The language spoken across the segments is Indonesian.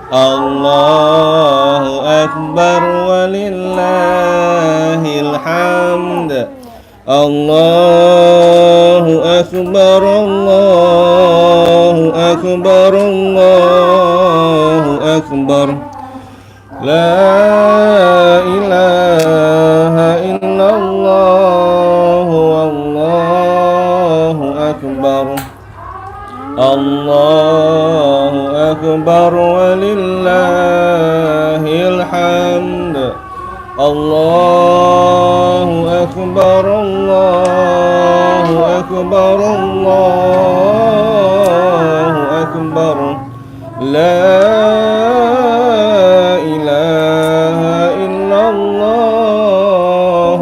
Allahu Akbar walillahil hamd. Allahu Akbar, Allahu Akbar, Allahu Akbar. La ilaha illallah, wallahu akbar. Allahu Akbar walillahil hamd. Allahu Akbar, Allahu Akbar, Allahu Akbar. La ilaha illallah,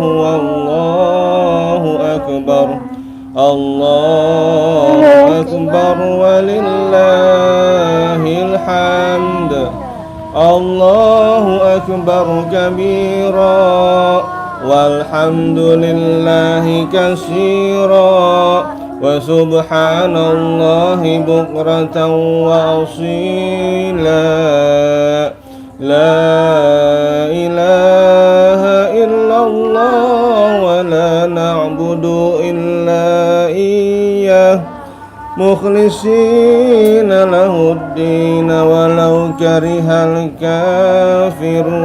wallahu akbar. Allahu Akbar walillahil hamd. Allahu Akbar kabira walhamdulillahi katsira wa subhanallahi bukratan wa asila. La ilaha illallah wa la na'budu illa iyyah mukhlisina lahuddin walau karihal kafirun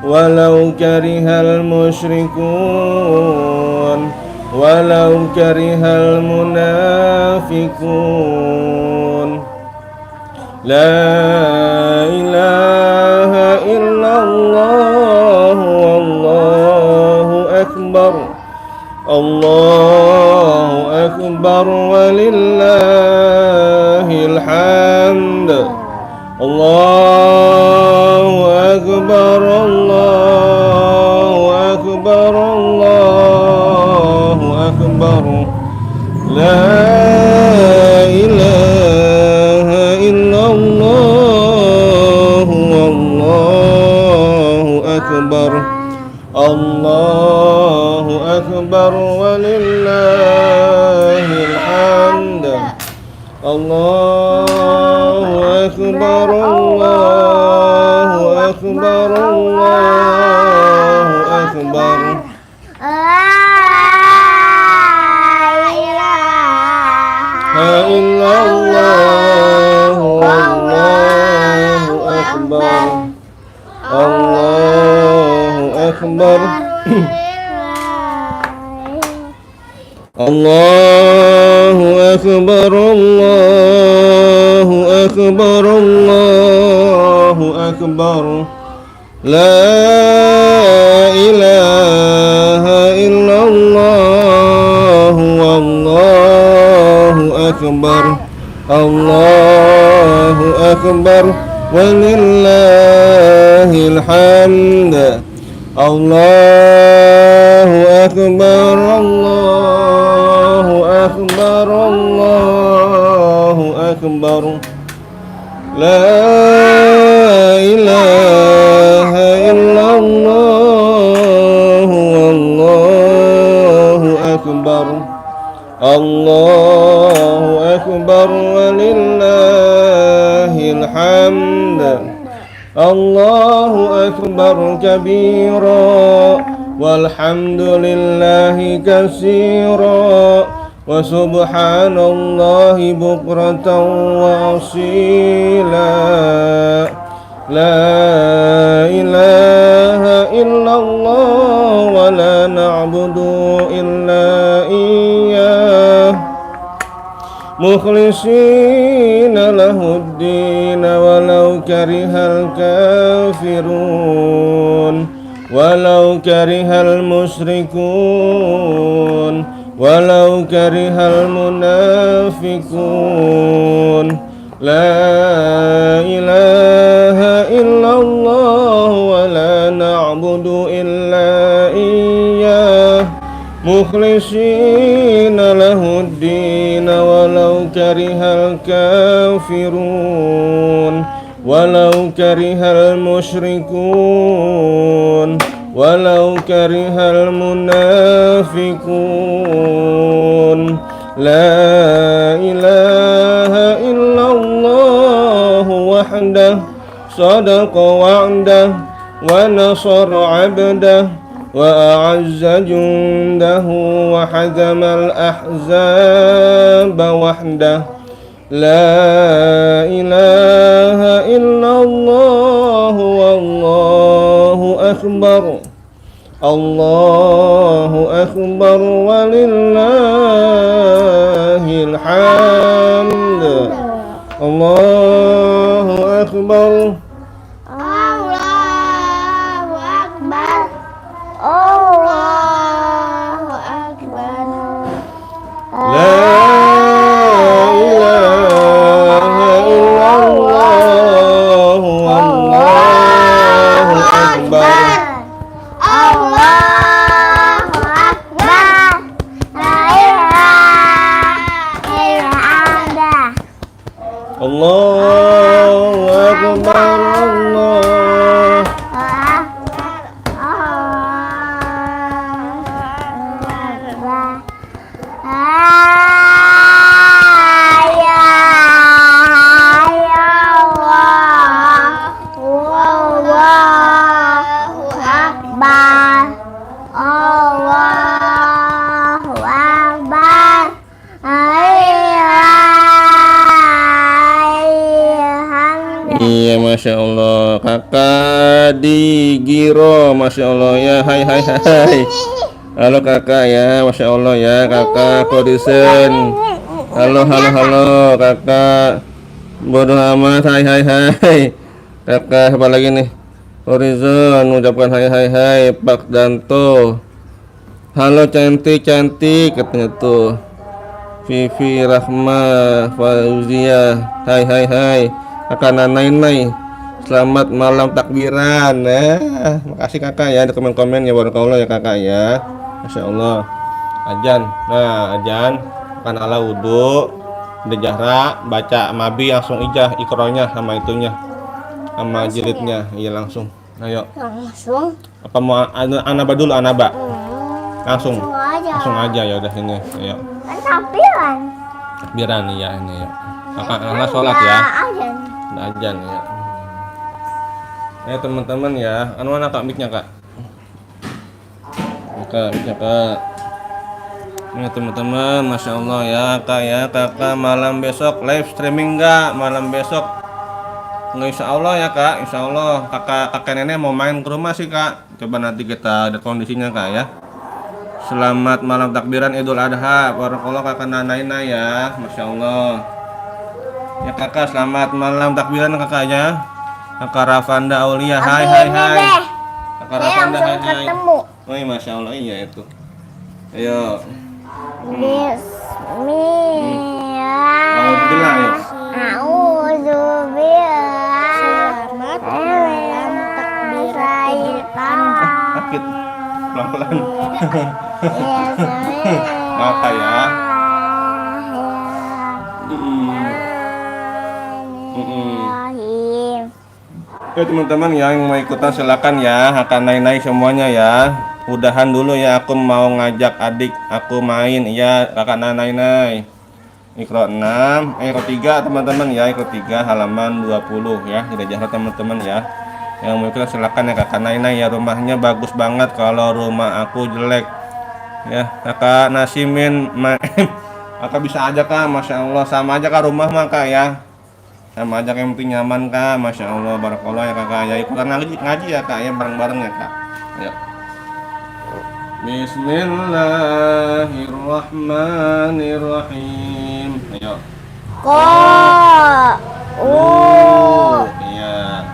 walau karihal musyrikun walau karihal munafikun. La ilaha illallah, wallahu akbar. Allahu Akbar walillahil hamd. Allahu Akbar, Allahu Akbar, Allahu Akbar. La ilaha illallah, wallahu akbar. Allahu Akbar walillahil hamd. Allahu Akbar, Allahu Akbar, Allahu Akbar. La ilaha illallah, wallahu akbar. Allahu Akbar. Allahu Akbar, Allahu Akbar, Allahu Akbar. La ilaha illallah, wallahu akbar. Allahu Akbar walillahil hamd. Allahu Akbar, Allahu Akbar, Allahu Akbar. La ilaha illallah, wallahu akbar. Allahu Akbar walillahil hamd. Allahu Akbar kabira walhamdulillahi katsira wa subhanallahi bukratan wa asila. La ilaha illallah wa la na'budu illa iyyah mukhlisina lahuddin walau karihal kafirun walau karihal musyrikun walau karihal munafikun. La ilaha illallah wa la na'budu illa iyyah mukhlisina lahuddin walau karihal kafirun walau karihal musyrikun walau karihal munafikun. La ilaha illallah وحده صدق وعده ونصر عبده وأعز جنده وحزم الأحزاب وحده لا إله إلا الله والله أكبر الله أكبر ولله الحمد الله أكبر Iya, Masya Allah. Kakak di Giro, Masya Allah ya. Hai hai hai. Halo kakak ya, Masya Allah ya. Kakak Kodisen. Halo halo halo kakak. Bodoh amat. Hai hai hai. Kakak apa lagi nih? Horizon mengucapkan hai hai hai. Pak Danto. Halo cantik cantik katanya tuh. Vivi Rahma Fauzia. Hai hai hai. Kakak Nanai, selamat malam takbiran. Makasih kakak ya, ada komen-komen ya, barakallah ya kakak ya. Masya Allah. Ajan, nah ajan, makan ala wudhu, udah jahra, baca mabi langsung ijah ikronya sama itunya, sama jilidnya, iya langsung. Ayo. Langsung. Apa mau anaba dulu anaba? Langsung. Langsung aja ya udah ini. Ayo. Takbiran. Takbiran iya ini ya. Kakak anak sholat ya. Ajan ya. Teman-teman ya, anu mana kak mic-nya kak? Mic-nya kak. Ini teman-teman, Masya Allah ya kak ya. Kakak malam besok live streaming nggak? Malam besok nggak, Insya Allah ya kak. Insya Allah kakak nenek mau main ke rumah sih kak. Coba nanti kita ada kondisinya kak ya. Selamat malam takbiran Idul Adha. Barakallah kakak Nanaina ya. Masya Allah. Ya kakak, selamat malam takbiran kakaknya. Kakak Rafanda Aulia, hai hai hai. Kakak Rafanda hai hai. Oh iya, Masya Allah iya itu. Ayo. Bismillah. Auzubillah. Selamat malam takbiran. Sakit. Pelan-pelan. Ya, Kakak ya. Oke teman-teman ya, yang mau ikutan silakan ya, akan naik-naik semuanya ya. Udahan dulu ya, aku mau ngajak adik aku main ya, kakak naik-naik. Ikro 6, Ikro 3 teman-teman ya, Ikro 3 halaman 20 ya. Tidak jahat teman-teman ya. Yang mau ikutan silakan ya kakak naik-naik ya, rumahnya bagus banget kalau rumah aku jelek. Ya, kakak Nasimin kakak bisa aja kak, Masya Allah, sama aja kak rumah mah kak ya. Sama aja yang penting nyaman kak, Masya Allah, barakallah ya kakak ya. Ikutan ngaji ya kak ya, bareng-bareng ya kak. Ayo. Bismillahirrahmanirrahim. Ayo. Iya.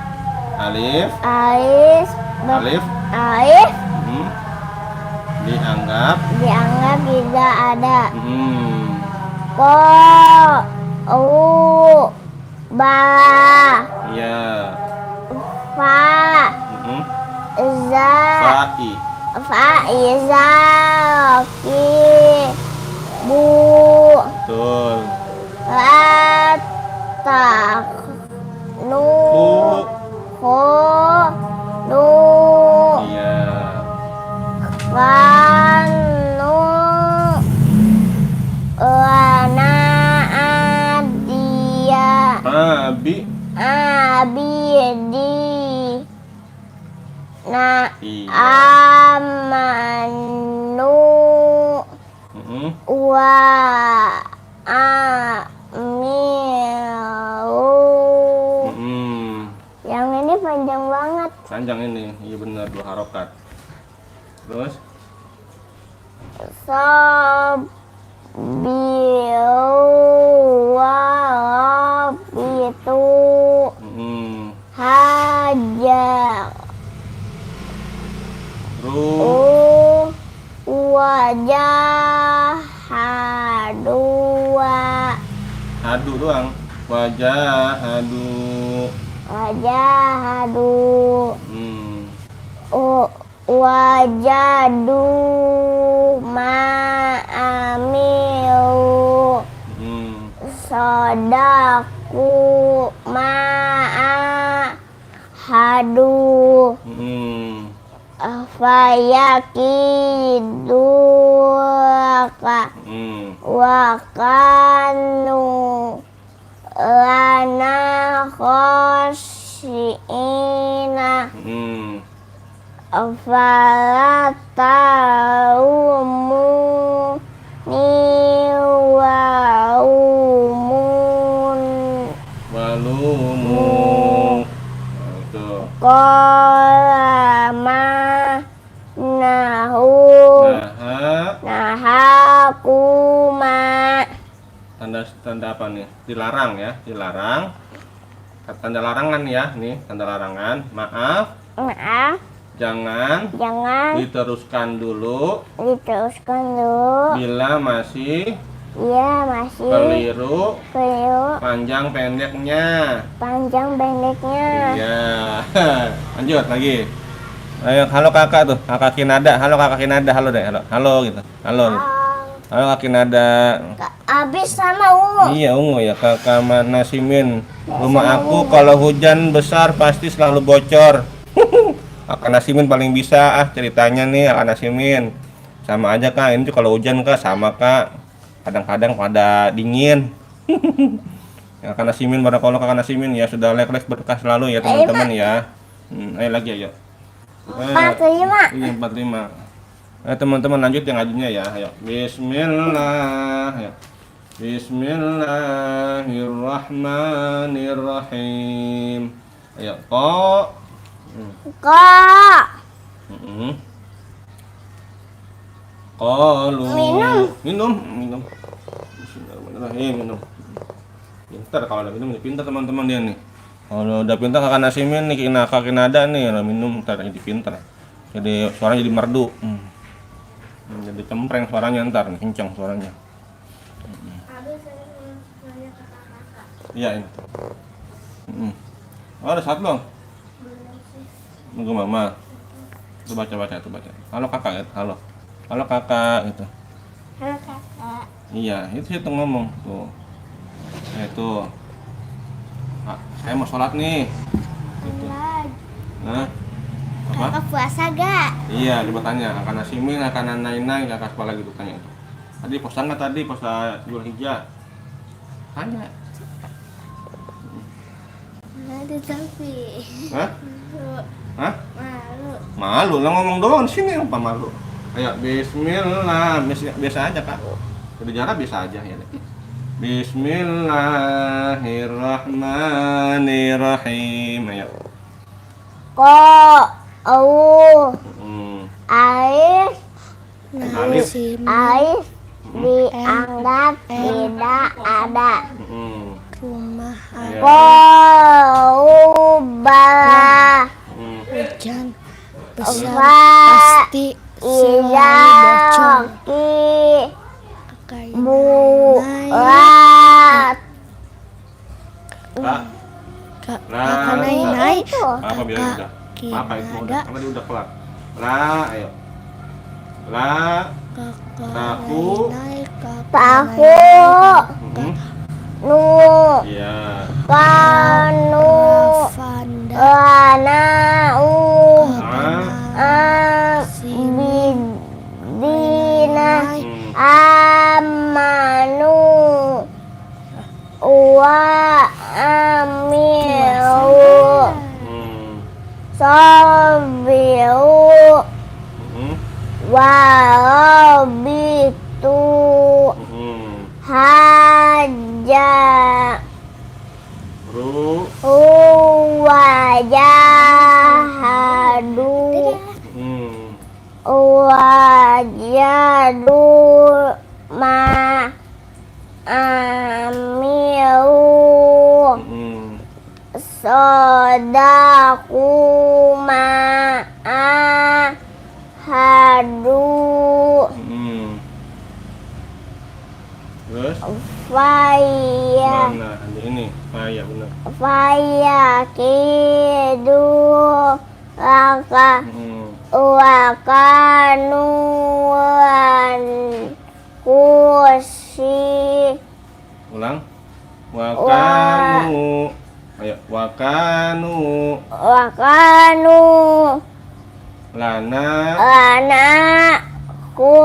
Alif. Alif. Dianggap tidak ada. Ba. Iya. Fa. Za. Fa'i. Faiza. Ki. Bu. Betul. Lata. Nu. Ho. Nu. Iya. Wanu. Wana. Adia. Abi. abidi na Iya. amanu wa amilu. Yang ini panjang banget. Panjang ini, iya benar 2 harokat. Terus? Sabiru wa rabitu hajar wajah hadua Hadu doang. Wajah hadu. Wajadu ma'amilu sodaku ma'ahadu fayakiduka wakanu lana khosyi'ina afala ta'umu walumu. Qala ma nahakuma. Tanda apa nih? Dilarang ya, dilarang. Tanda larangan ya, nih tanda larangan. Maaf. Jangan diteruskan dulu bila masih keliru panjang pendeknya. Iya. Lanjut lagi. Ayo, halo kakak tuh, kakak Kinada. Halo kakak Kinada, halo deh, halo gitu. Halo kakak Kinada. Abis sama Ungu. Iya Ungu ya, kakak Nasimin. Rumah aku kalau hujan besar pasti selalu bocor. Kakak Nasimin paling bisa ceritanya nih, kakak Nasimin. Sama aja kak, ini tuh kalau hujan kak sama kak. Kadang-kadang pada dingin. Kakak Nasimin, barakallah kakak Nasimin ya, sudah like berkah selalu ya teman-teman ya. Ayo lagi ayo. 45. Iya 45. Teman-teman lanjut yang ngajinya ya. Ayo. Bismillah. Ayo. Bismillahirrahmanirrahim. Ayo. Qalu. Minum. Bismillahirrahmanirrahim. Minum. Pintar kalau ada minum, pintar teman-teman dia nih. Kalau udah pintar kakak Nasimin nih, kakak Kinada nih, minum ntar jadi pintar. Jadi suaranya jadi merdu. Jadi cempreng suaranya ntar nih, kencang suaranya. Iya ini. Oh, ada satu dong. Nunggu mama. Tuh baca. Halo kakak ya, halo kakak gitu. Halo kakak. Iya, itu ngomong tuh. Itu. Saya mau sholat nih. Gitu. Nah, apa? Kakak puasa gak? Iya, dia bertanya. Kakak Nasimin, kakak Nanainai, kakak sekolah gitu tanya itu. Tadi puasa nggak tadi? Puasa Dzulhijjah? Tanya. Ada tapi. Hah? Malu lah ngomong doang di sini apa malu? Ayo bismillah, biasa aja kak. Udah jarak biasa aja ya. Bismillahirrahmanirrahim. Ayo. Alif Alif dianggap tidak ada. rumah Bala hujan besar Fa pasti selalu bocor. Buat Kakak Nainai, Apa bilang udah? Apa itu udah? Karena dia udah kelar. Ayo. Tahu. Nu Iya. Panu Lanau Abidina Amanu Wa Amilu Warabitu haja wajahadu wajadu ma amiru sodaku ma ahadu Terus faya mana ini ya benar faya kidu laka wakanu kusi ulang wakanu ayo wakanu lana ku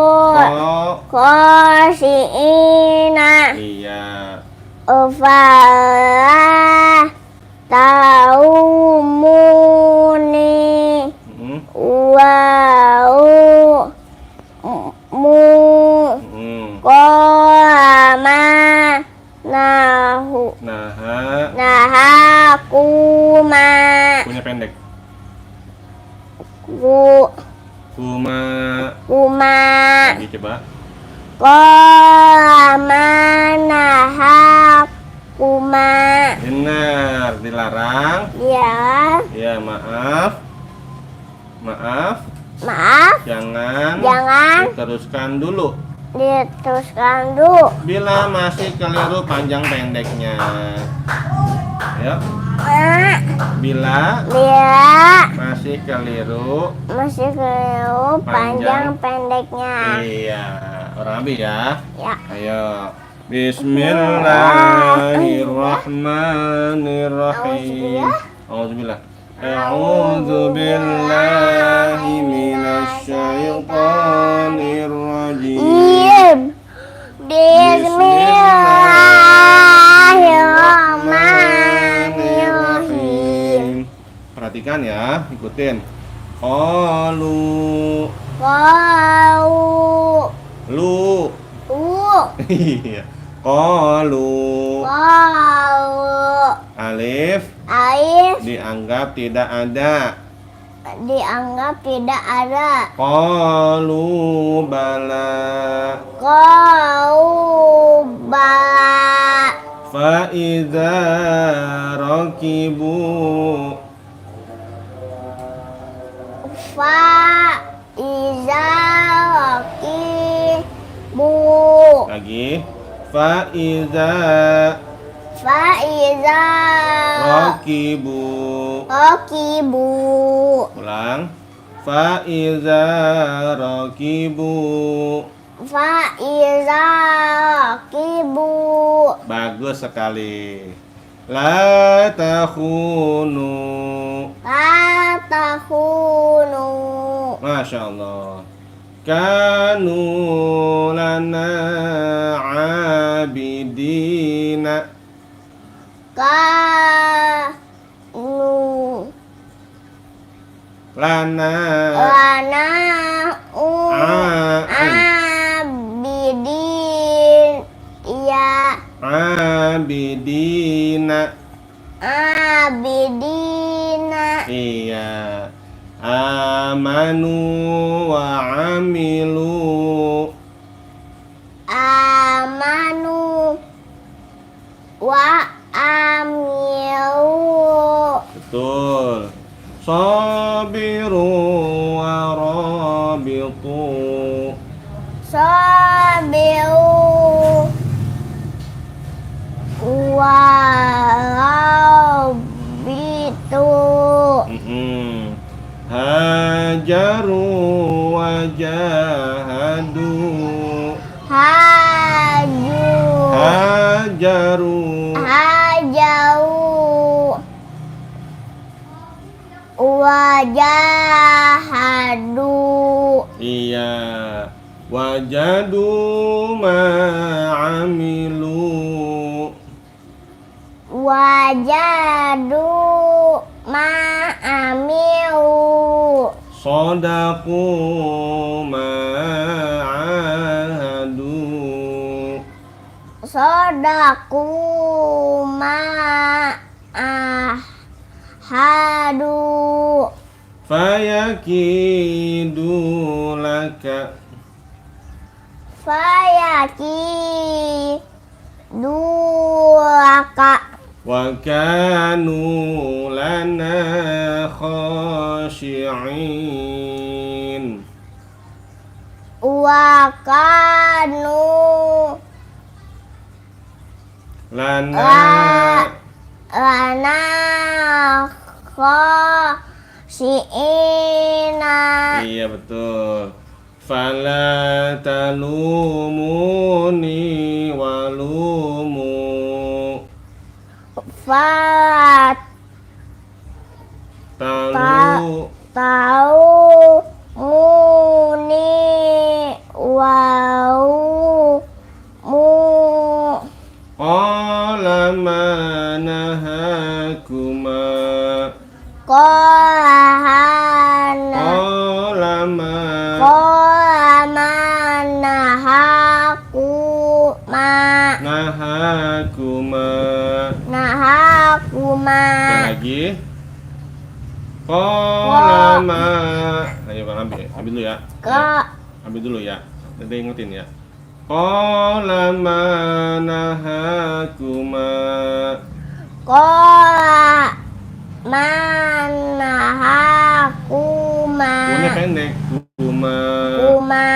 kosiina iya ufala taumuni wau mu qama nahakuma punya pendek kuma lagi coba qama nahakuma benar dilarang ya maaf jangan diteruskan dulu bila masih keliru panjang pendeknya ya bila masih keliru panjang pendeknya iya orang Abi ya ya ayo Bismillahirrahmanirrahim Auzubillah A'udzu billahi minasyaitonir rajim Bismillahirrahmanirrahim. Perhatikan ya, ikutin. Qalu lu iya qalu alif dianggap tidak ada qalu bala fa idza rakibu lagi fa iza rakibu ulang fa iza rakibu bagus sekali la takhunu Masya Allah kanu lana abidina lana abidin ya abidina iya amanu wa amilu betul sabiru wa rabitu hajaru wa jahadu hajaru wajahadu iya wajadu ma'amilu wajadu ma'amilu Sodaku ma'ahadu. Sodaku ma'ahadu. Fayakidu laka. Fayakiduaka. Wa kanu lana khashi'in. Wa kanu Lana lana khashi'ina. Iya betul. Fala talumuni walumu. Fat Talu tahu muni wau mu qala ma nahakuma. kohana Qala ma kohanahaku ma nahakuma. nahakuma Lagi. Qala ma. Ayo Bang ambil dulu ya. ke Ambil dulu ya. Nanti ingetin ya. Qala ma nahakuma. kola manahakuma Punya pendek. Kuma. kuma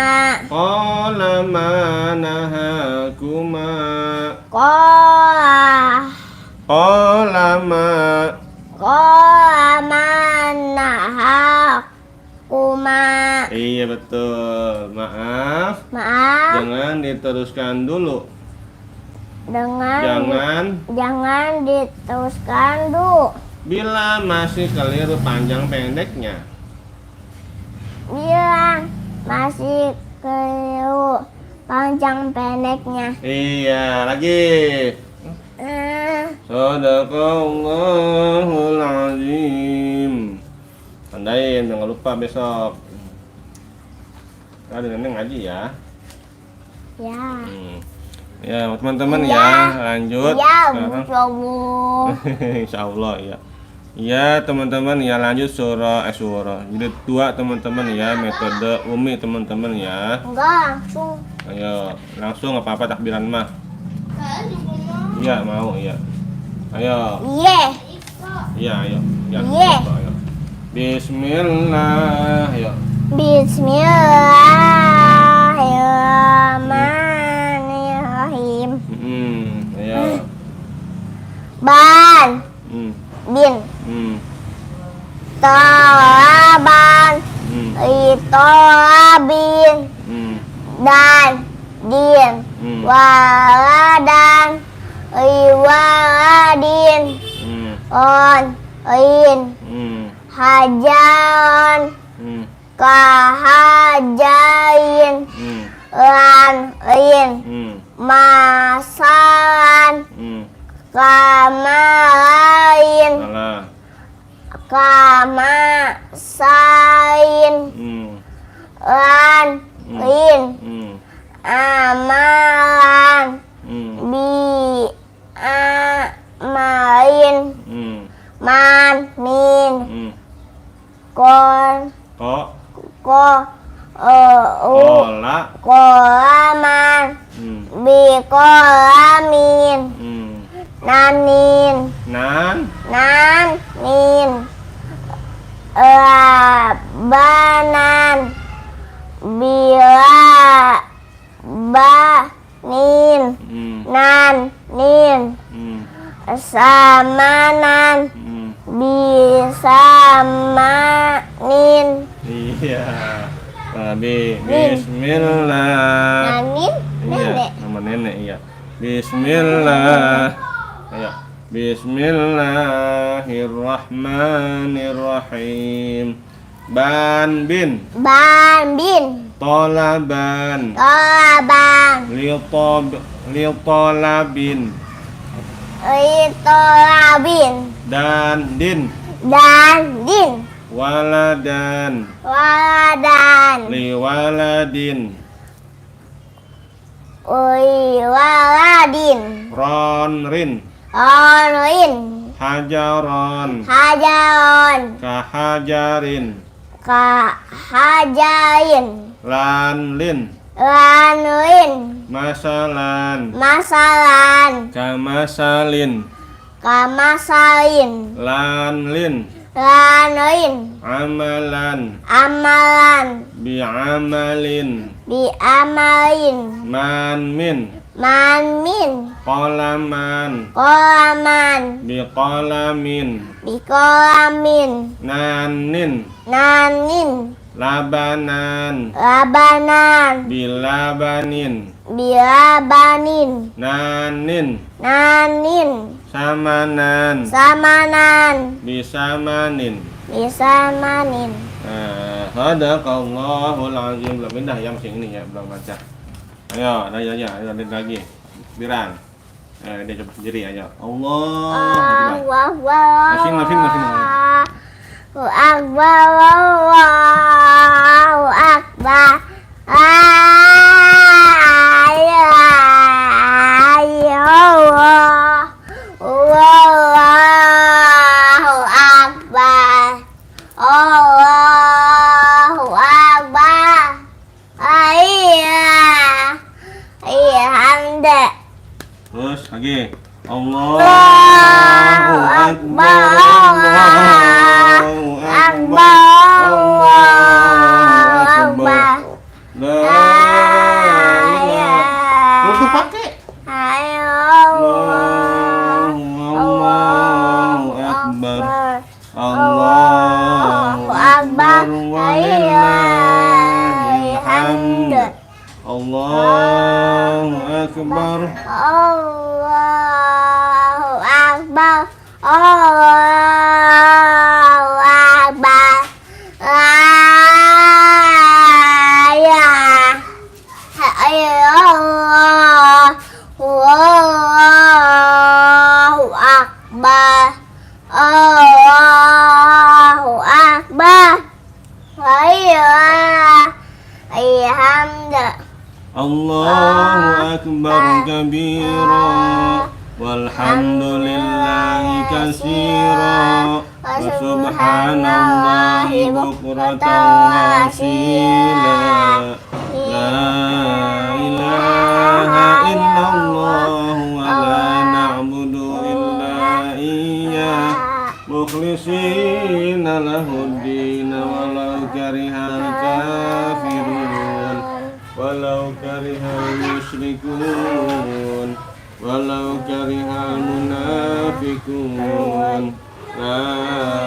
Qala ma nahakuma. kola Qala ma. kola manahakuma. Iya betul. Maaf. Maaf Jangan diteruskan dulu. jangan Jangan diteruskan dulu. bila masih keliru panjang pendeknya. Bilang masih keliru panjang pendeknya. Iya, lagi. Sadaqallahul azim. Tandain, jangan lupa besok. Ada nenek ngaji ya. Ya. Ya, teman-teman Ya. ya, lanjut. Ya, Sekarang. Bu. Insyaallah ya. Ya, teman-teman ya, lanjut surah jilid 2 teman-teman ya, metode Umi teman-teman ya. Enggak langsung. Ayo, langsung apa-apa takbiran mah. Iya, mau iya. Ayo. Ye. Iya, ayo. Ya, Ye. ayo. Bismillah, ayo. Bismillahirrahmanirrahim. Ayo. Ban Hmm. bin Hmm. tolaban Hmm. itolabin Hmm. dan din waladan iwaladin Hmm. on in Hmm. hajaron Hmm. kahajain Hmm. lan in Hmm. masalan Hmm. kamalain Salah. kamasain Hmm. lan in Hmm. amalan Hmm. bi amalin Hmm. manin Hmm. kon Kok ko ola. kolaman Hmm. bi kolamin Hmm. nanin nanin labanan bila banin Hmm. nanin Hmm. samanan Hmm. bisamanin Iya. Bismillah. nanin Iya, nenek nama nenek iya. Bismillah. Ayo. Bismillahirrahmanirrahim. Ban bin bambin tolaban tolabang litolabin itolabin dan din dan din waladan waladan liwaladin waladin ronrin onrin hajaron hajaron kahajarin kahajain lanlin lanwin masalan masalan kamasalin kamasalin lanlin lanwin amalan amalan bi'amalin biamalin manmin manmin qalaman kolaman biqalamin bikolamin nanin nanin labanan labanan bilabanin bilabanin nanin nanin samanan samanan bisamanin. bisamanin. Sadaqallahul azim. Belum pindah ya mesin ini ya, belum baca. Ayo, ayo lagi. Biran. Dia coba sendiri aja. Allah. Masing. Allahu akbar, Allahu akbar. Allahu akbar, Allahu akbar. Hamda. Terus lagi. Allahu akbar, Allahu akbar, Allahu akbar. La ilaha. Terus pakai. Allahu akbar, Allahu akbar, walillahil hamd. Allahu akbar. Allahu akbar, Allahu akbar. Allahu akbar, Allahu akbar. Walillahil hamd. Allahu akbar kabira walhamdulillahi katsira wa subhanallahi bukratan wa asila. La ilaha illallah wa la na'budu illa iyyah mukhlishina lahuddin walau karihal kafirun walau karihal musyrikun walau karihal munafiqun. La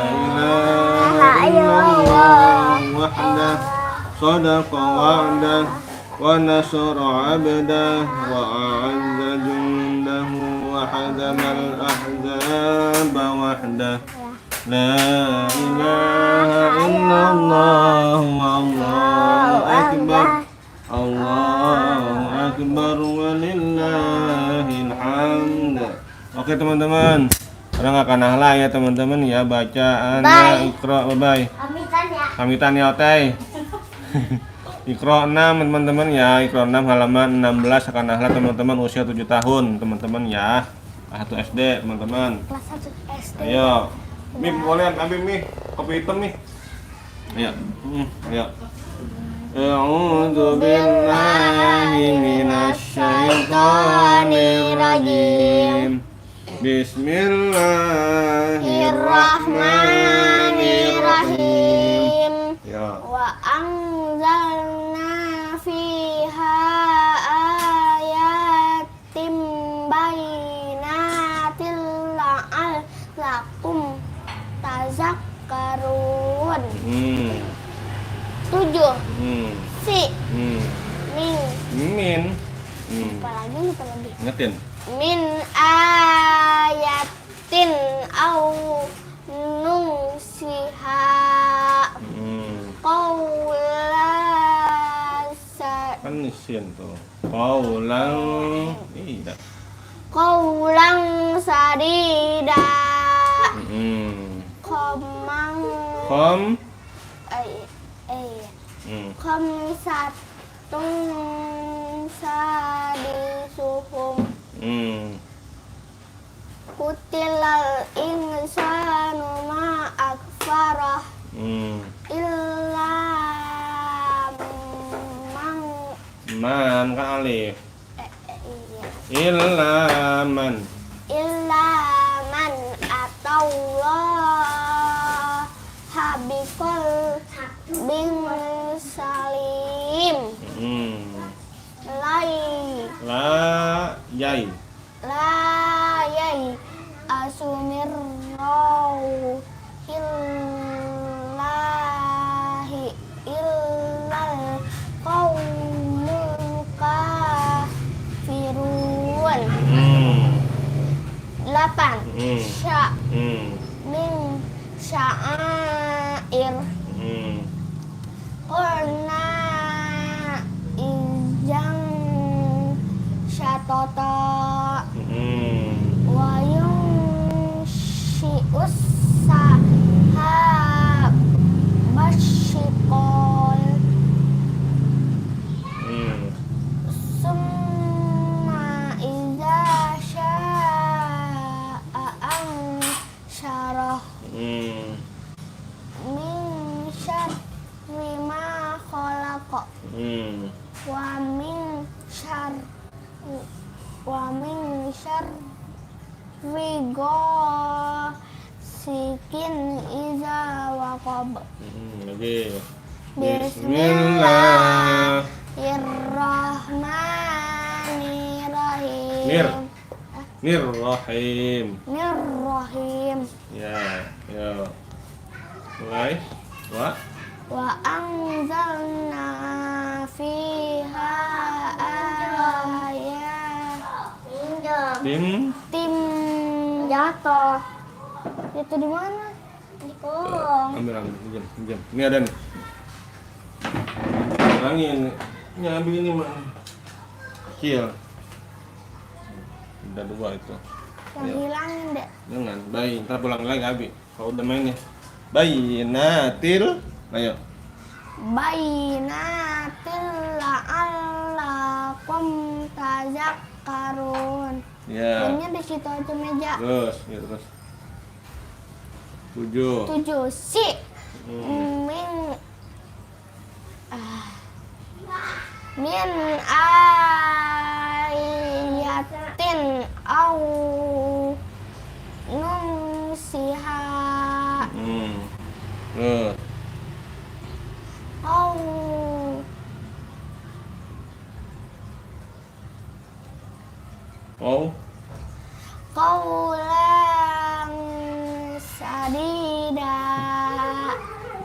ilaha illallah wahdah sadaqa wa'dah wa nasara 'abdah wa a'azza jundahu wa hadamal ahzaba wahdah. La ilaha illallah wallahu akbar, Allahu akbar walillahil hamd. Oke teman-teman, sekarang akan nahla ya teman-teman ya, bacaannya Iqra. Bye. Pamitan ya Otey. Iqra 6 teman-teman ya, Iqra 6 halaman 16 akan nahla teman-teman, usia 7 tahun teman-teman ya. Kelas 1 SD teman-teman. Kelas 1 SD. Ayo. Mih boleh ambil mih, kopi hitam nih. Ayo. Ayo. A'udzu billahi minasy syaithanir rajim. Bismillahirrahmanirrahim. Ya. Wa anzalna fiha ayatim bayyinatil la'allakum tazakkarun. 7 si min lupa lagi Ingetin. min ayatin au nungsiha Kan isin tuh. Qaulan tidak. qaulan sadida Hmm. komang Khom. Khamsatun sadisuhum. Kutilal insanu ma akfarah. Illa Man kan alif. iya. Illa man. Illa man atawallah habikol bin salim. Lai La yai. layai asumir hillahi illal qaumul kafirun. 8 sya min sya'air qulna izang syatota wa yunshi'us sahab basyikol summa iza sya'an syarah min syarri ma khalaqa wa min syarri ghasikin iza waqab. Lagi. Bismillahirrahmanirrahim. Nirrahim. Nirrahim. Ya, ya. Mulai. Wa anzalna fiha ayat Tim. jatuh. Itu di mana? Di kolong. Ambil. Ini ada nih. Ulangin. Ini ambil ini mah. Kecil. Udah 2 itu. Yang hilangin deh. Jangan. Bayi. Ntar pulang lagi Abi. Kalau udah main nih. Bayinatil. Ayo. Bainatil la'allakum tazakkarun. Ya. Ini di situ aja meja. Terus, ya terus. 7. 7 si min ayatin au numsiha Terus. au Oh. qaulan sadida.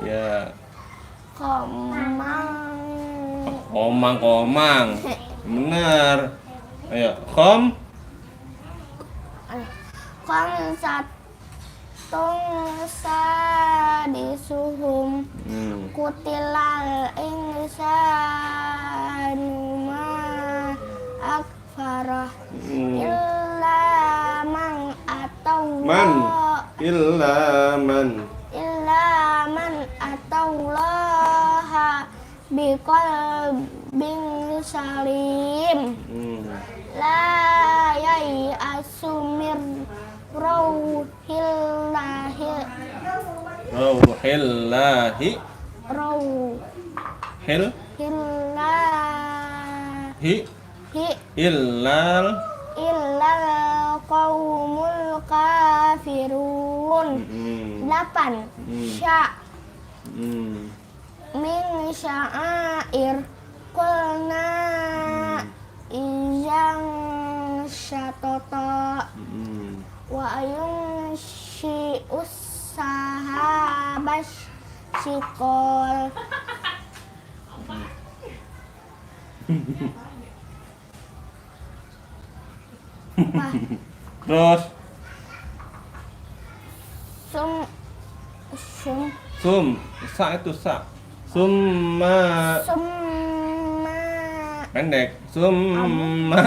Ya. Komang. Benar. Ayo, khom. Khamsatun sadisuhum. Kutilal insanu ma akfarah. Illa man atawallah biqalbin salim. La yai asumir rauhillahi illal qaumul kafirun. 8 sya min sya'air qulna izang syatota wa yunshi'us sahabas sikol. Terus. Sa itu sa. Summa. Pendek. Summa.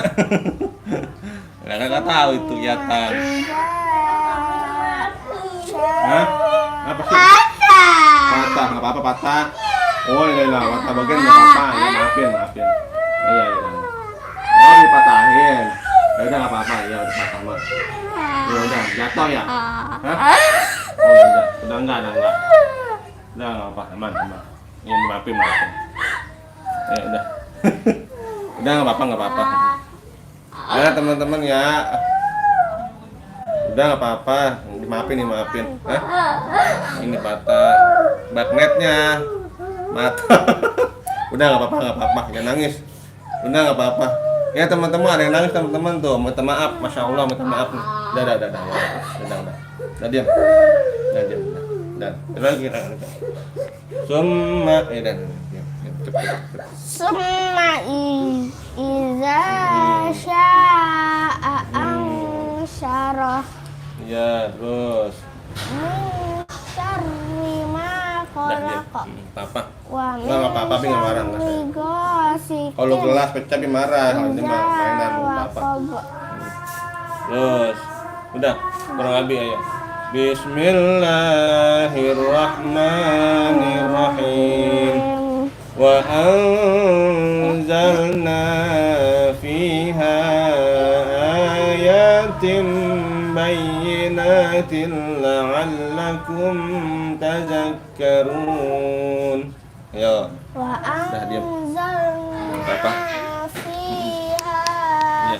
Nggak tahu itu yatan. Hah? Apa sih? nggak mata bagian nggak apa-apa ya, maafin. Iya. Oh dipatahin. Ya udah nggak apa-apa ya, udah patah mah. Ya udah jatuh ya. Hah? Oh udah enggak. Udah nggak apa, aman. Ya maafin. Ya udah. Udah nggak apa-apa. Ya teman-teman ya. Udah nggak apa-apa, dimaafin. Hah? Ini patah bagnetnya, mata. Udah nggak apa-apa, jangan nangis. Udah nggak apa-apa. Ya teman-teman, ada yang nangis teman-teman tuh, minta maaf, masya Allah, minta maaf nih. Udah diam. Lagi kita. Summa, diam. Summa iza sya'a ansyarah. Ya, terus. Min syarri ma khalaqa. Papa. Wa min Nggak apa-apa, tapi nggak marah, nggak syarri ghasikin Kalau gelas pecah tapi marah, ini mah mainan idza papa. waqab. Terus, udah kurang lebih ayo. Bismillahirrahmanirrahim. Wa anzalna fiha ayatin bayyinatin la'allakum tadhakkarun. Ayo. Wa Dah, diam. Apa? anzalna fiha Ya.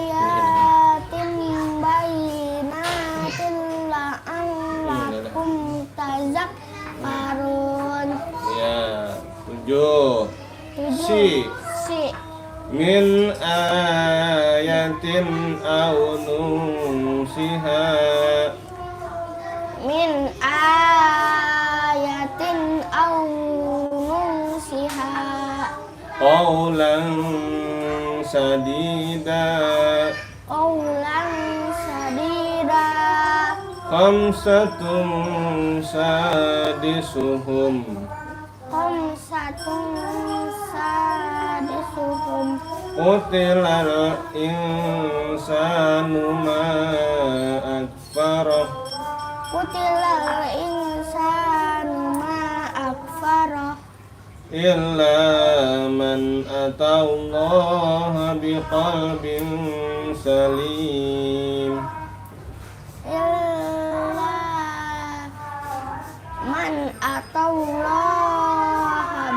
ayatin bayyinatin la'allakum tadhakkarun. Ya. 7. Si. Min ayatin aw nunsiha Min ayatin aw nunsiha qawlan sadida qawlan sadida khamsatun sadisuhum khamsatun sadisuhum qutilal insanu ma akfarah Qutilal insanu ma akfarah illa man atallaha biqalbin salim. illa man atallaha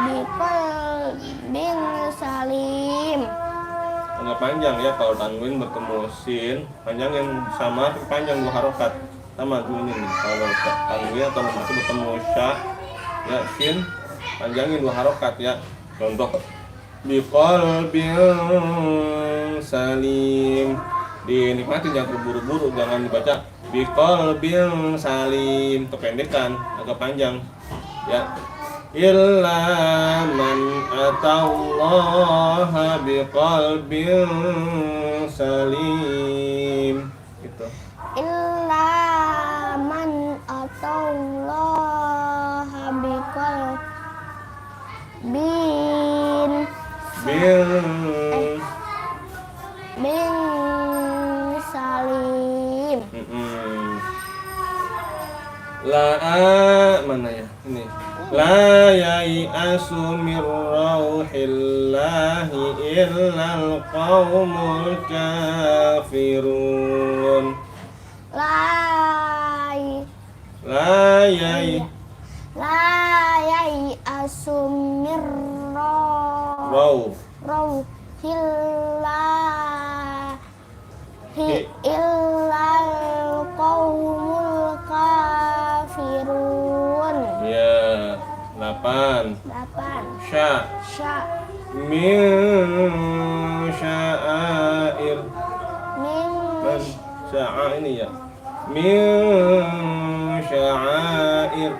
biqalbin salim. Agak panjang ya kalau tanwin bertemu sin, panjangin sama tapi panjang 2 harokat sama dulu ini nih. Kalau tanwin atau masih bertemu sya ya sin panjangin 2 harokat ya. Contoh biqalbin salim, dinikmati, jangan terburu-buru, jangan dibaca biqalbin salim, kependekan agak panjang ya. Illa man atallaha biqalbin salim gitu. Illa man atallaha biqalbin bin salim. Mana ya ini? La yai'asu min rauhillahi illal qaumul kafirun. La yai'asu min rauhillahi illal qaumul kafirun. Ya, 8. Sya min sya'air. Min sya'a ini ya. Min sya'air.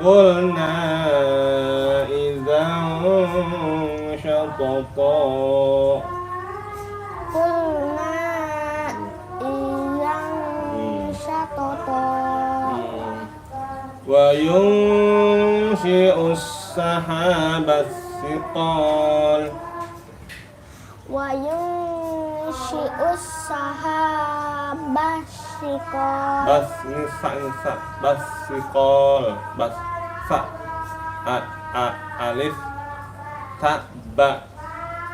Qulna idzan syatata. Wa yunshi'us sahabas siqal. Wa yunshi'us sahabas basikol. Bas ini sa basikol. Bas sa alif ta ba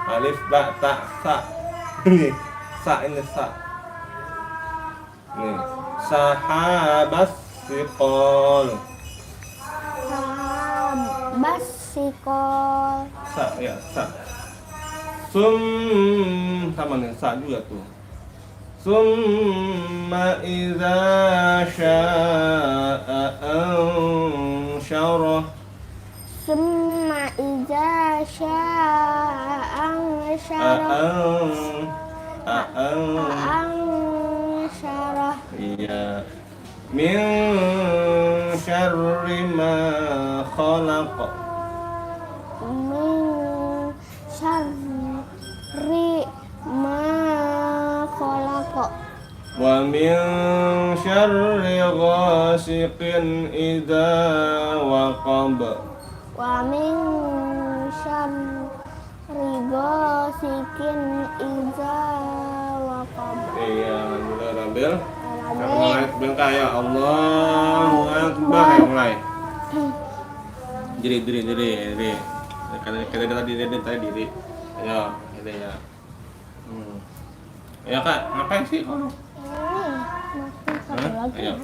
alif ba ta sa. Ini sa ini sa. Nih sahabas sikol. Basikol. Sa ya sa. Sama nih sa juga tuh. Summa idza sya'a ansyarah. Summa iza sya'a ansyarah. Iya. Min syarri ma khalaq. Min syarri ma khalaq. Wa min syarri ghasiqin idza waqab. Wa min syarri ghasiqin idza waqab. Iya, alhamdulillah Rabbil. Mulai bengkak ya Allahu Akbar. Ayo mulai. Diri. Kata tadi diri. Ayo, ini ya. Ya Kak, ngapain sih kamu? Hah? Ayo.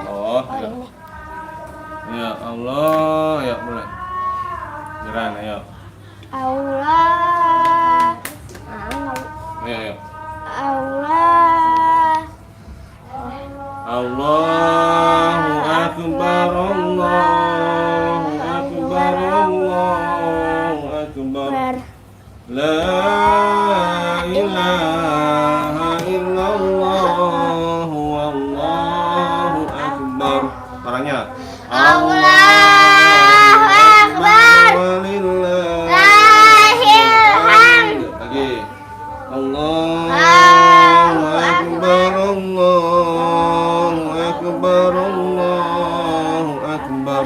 Oh, ayo. Ya Allah, ayo mulai. Jalan, ayo. Allah. Ayo. Allah. Allahu Akbar, Allahu Akbar, Allahu Akbar. La ilaha illallah, wallahu akbar. Suaranya Allahu Akbar. Lahil hamd. Lagi. Allahu Akbar, Allahu Akbar, Allahu Akbar.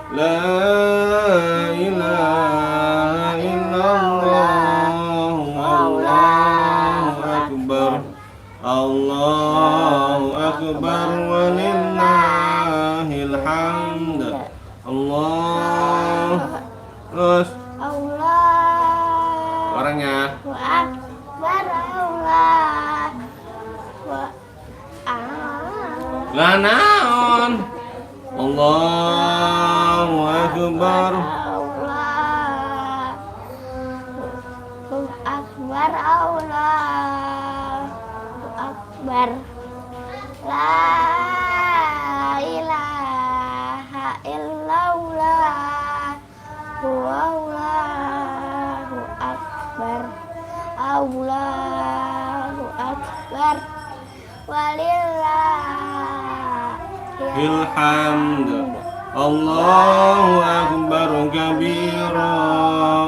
La ilaha illallah, wallahu akbar. Allahu akbar walillahil hamd. Allah. Terus Allah. orangnya Akbar. Allah. lah naon. Allahu akbar. Allahu Akbar. Allahu Akbar. La ilaha illallah. Wallahu akbar. Allahu akbar. Walillahil Hamd. Allahu akbar kabira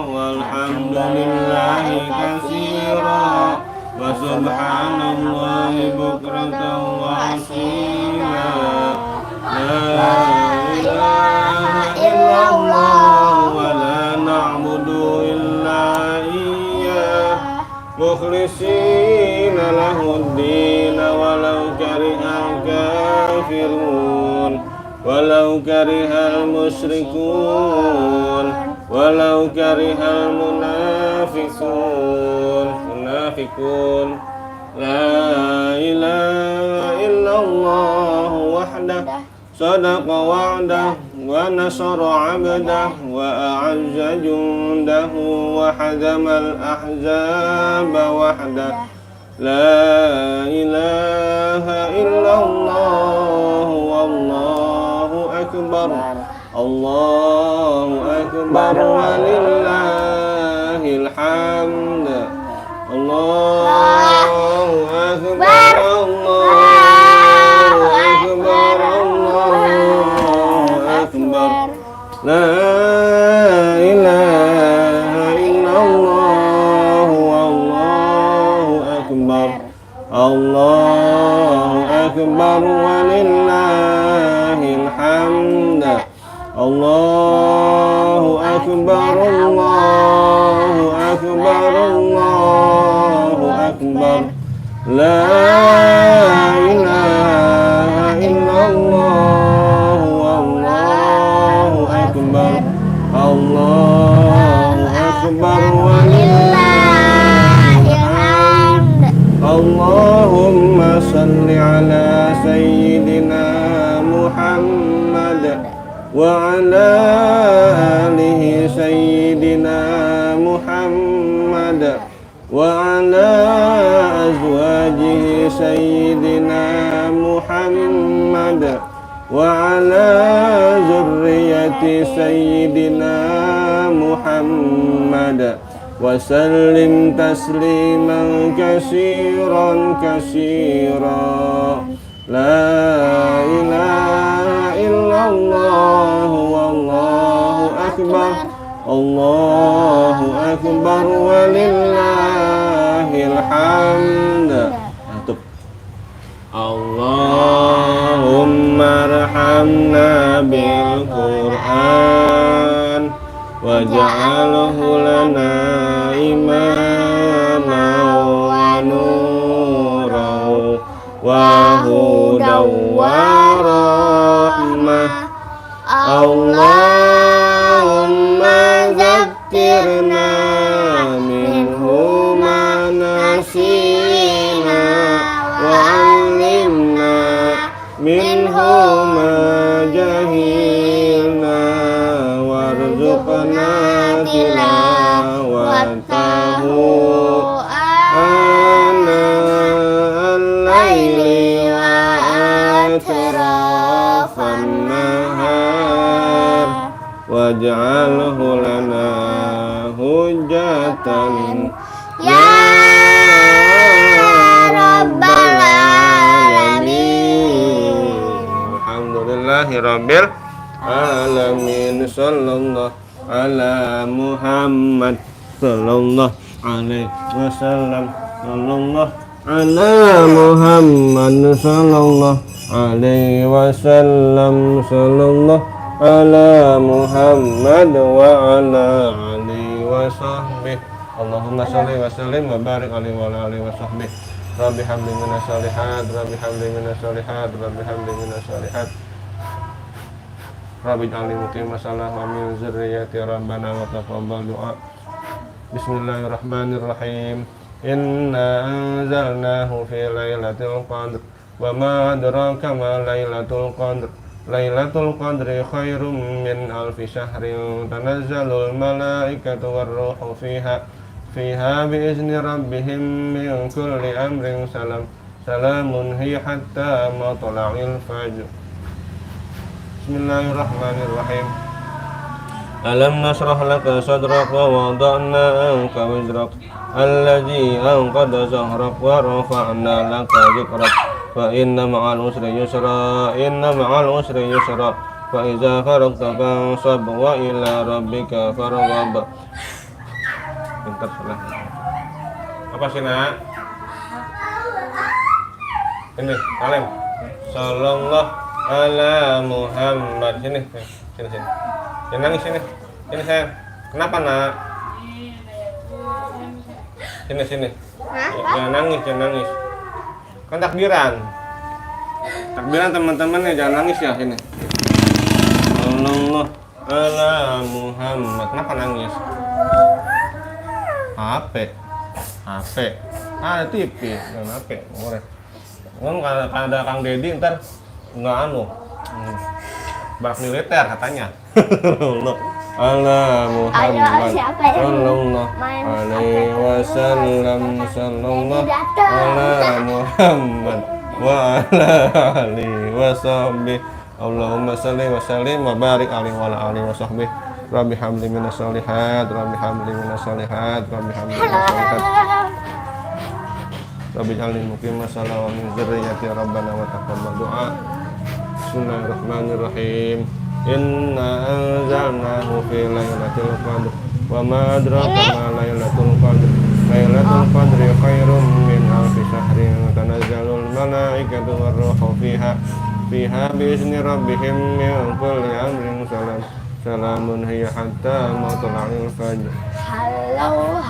walhamdulillahi katsira wa subhanallahi bukratan wa asila. La ilaha illallah wa la na'budu illa iyyah mukhlishina lahuddin walau karihal kafirun walau karihal musyrikun walau karihal munafiqun. La ilaha illallah wahdah sadaqa wa'dah wa nasara 'abdah wa a'azza jundahu wa hadamal ahzaba wahdah. La ilaha illallah wallahu akbar. Allahu akbar walillahil hamd. Allahu akbar. Allahu akbar. Allahu akbar. La ilaha illallah wallahu akbar. Allahu akbar walillahil hamd. Allahu akbar. Allahu akbar. Allahu akbar. La ilaha Allahumma salli ala sayyidina Muhammad wa ala alihi sayyidina Muhammad wa ala azwajihi sayyidina Muhammad wa ala zurriyati sayyidina Muhammad wa sallim tasliman kasiran kasira. La ilaha illallah wallahu akbar. Allahu akbar walillahil hamd. Allahumma arhamna bil Qur'an waj'alhu lana imaman wa nuran wa hudan wa rahmah. Allahumma zakkirna minhu ma nasina wa allimna minhu ma jahilna warzuqna tilawatahu ana al-laili wa atrafan nahar waj'alhu lana hujjatan ya rabbal alamin. Alhamdulillahi rabbil alamin. Sallallahu ala Muhammad sallallahu alaihi wasallam. Sallallahu ala Muhammad sallallahu alaihi wasallam. Sallallahu ala Muhammad wa ala alihi wa sahbihi. Allahumma sholli wa sallim wa barik alaihi wa ala alihi wa sahbihi. Rabbi hamdi minas shalihat, Rabbi hamdi minas shalihat, Rabbi hamdi minas shalihat. Rabbi ij'alni muqima shalah wa min dzurriyyati rabbana wa taqabbal du'a. Bismillahirrahmanirrahim. Inna anzalnahu fi lailatul qadr wa ma adraka ma lailatul qadr. Lailatul qadri khairum min alfi syahrin tanazzalul malaikatu warruhu fiha biizni rabbihim min kulli amrin salam. Salamun hiya hatta matla'il fajr. Bismillahirrahmanirrahim. Alam nashrah laka sadrak wa wada'na anka wizrak alladzi anqadha zahrak wa rafa'na laka dhikrak fa inna ma'al usri yusra fa iza faragta fansab wa ila rabbika farghab. Pintar salah. Apa sih nak? Ini Alem. Sallallahu ala Muhammad. Sini. Jangan nangis sini. Sini sayang. Kenapa nak? Sini. Jangan nangis. Kan takbiran teman-teman ya, jangan nangis ya. Sini. Sallallahu ala Muhammad. Kenapa nangis? HP. TV, jangan HP. Kan ada Kang Deddy ntar nggak barak militer katanya. Ala Muhammad sallallahu alaihi wasallam. Sallallahu ala Muhammad wa ala alihi washabbihi. Allahumma shalli wa sallim wa barik alaihi wa ala alihi washabbihi. Rabbi hamdi minas shalihat, Rabbi hamdi minas shalihat, Rabbi hamdi minas shalihat. Rabbi ij'alni muqima shalah wa min dzurriyyati rabbana wa taqabbal du'a. Bismillahirrahmanirrahim. Inna anzalnahu fi lailatul qadr wa ma adraka ma lailatul qadr. Lailatul qadri khairum min alfi syahrin tanazzalul malaikatu warruhu fiha biizni rabbihim min kulli amrin salam. Salamun hiya hatta matla'il fajr. Halo.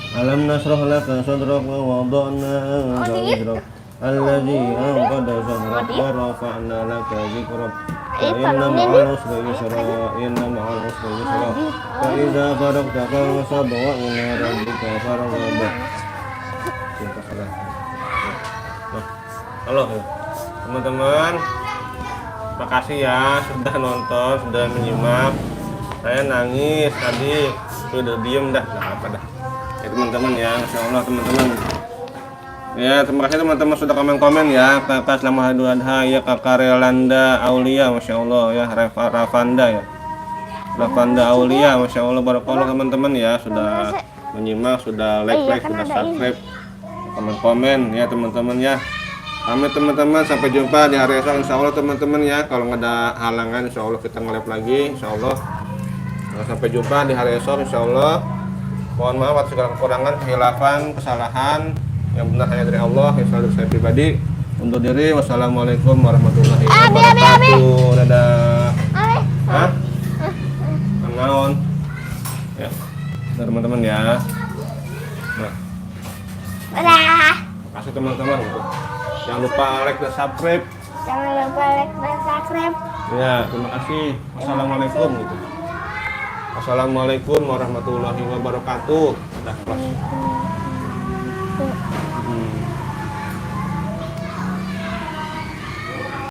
Alam nashrah laka sadrak wa wada'na anka wizrak alladzi anqadha zahrak wa rafa'na laka dhikrak inna ma'al usri yusra inna ma'al usri yusra fa idza faragta fansab wa ila rabbika farghab. Halo teman-teman, makasih ya sudah nonton, sudah menyimak. Saya nangis tadi, udah diem dah, nggak apa dah. Ya teman-teman ya, Masya Allah teman-teman. Ya terima kasih teman-teman sudah komen-komen ya. Kakak selamat Idul Adha ya, kakak Relanda Aulia, Masya Allah ya, Rafanda ya, Rafanda Aulia, Masya Allah, barakallah teman-teman ya, sudah menyimak, sudah like, sudah subscribe, komen-komen ya teman-teman ya. Amin teman-teman, sampai jumpa di hari esok insya Allah teman-teman ya. Kalau nggak ada halangan insya Allah kita nge-live lagi insya Allah. Nah, sampai jumpa di hari esok insya Allah. Mohon maaf atas segala kekurangan, kehilafan, kesalahan. Yang benar hanya dari Allah, yang salah dari saya pribadi. Untuk diri, wassalamualaikum warahmatullahi wabarakatuh. Dadah. Hah? Naon? Ya, teman-teman ya. Nah, Dadah. kasih teman-teman gitu. Jangan lupa like dan subscribe. Jangan lupa like dan subscribe. Ya, terima kasih. Wassalamualaikum gitu. Wassalamualaikum warahmatullahi wabarakatuh. Dah, kelas.